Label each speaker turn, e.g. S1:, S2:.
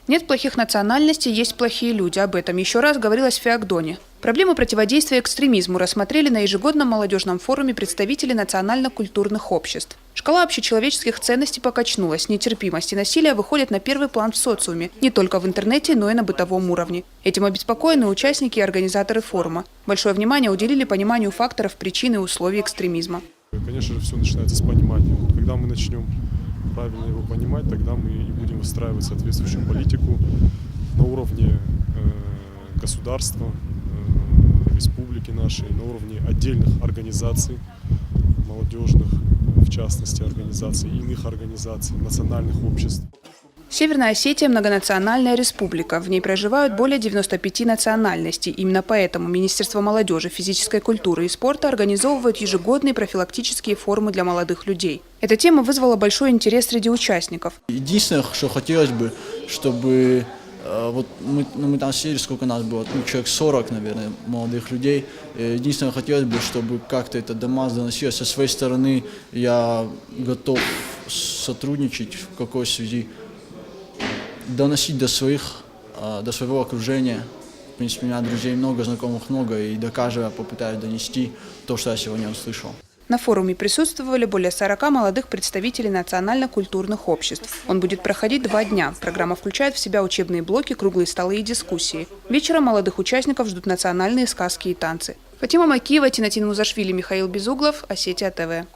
S1: Нет плохих национальностей, есть плохие люди. Об этом еще раз говорилось в Феогдоне. Проблему противодействия экстремизму рассмотрели на ежегодном молодежном форуме представители национально-культурных обществ. Шкала общечеловеческих ценностей покачнулась. Нетерпимость и насилие выходят на первый план в социуме. Не только в интернете, но и на бытовом уровне. Этим обеспокоены участники и организаторы форума. Большое внимание уделили пониманию факторов, причин и условий экстремизма.
S2: Конечно же, все начинается с понимания. Когда мы начнем правильно его понимать, тогда мы и будем выстраивать соответствующую политику на уровне государства, республики нашей, на уровне отдельных организаций, молодежных, в частности, организаций, иных организаций, национальных обществ.
S1: Северная Осетия – многонациональная республика. В ней проживают более 95 национальностей. Именно поэтому Министерство молодежи, физической культуры и спорта организовывает ежегодные профилактические форумы для молодых людей. Эта тема вызвала большой интерес среди участников.
S3: Единственное, что хотелось бы, чтобы вот мы там сидели, сколько нас было, человек 40, наверное, молодых людей. Единственное, хотелось бы, чтобы как-то это до масс доносилось. Со своей стороны я готов сотрудничать в какой связи, доносить до своего окружения. В принципе, у меня друзей много, знакомых много, и до каждого попытаюсь донести то, что я сегодня услышал.
S1: На форуме присутствовали более 40 молодых представителей национально-культурных обществ. Он будет проходить 2 дня. Программа включает в себя учебные блоки, круглые столы и дискуссии. Вечером молодых участников ждут национальные сказки и танцы. Фатима Макиева, Тинатин Музашвили, Михаил Безуглов, Осетия ТВ.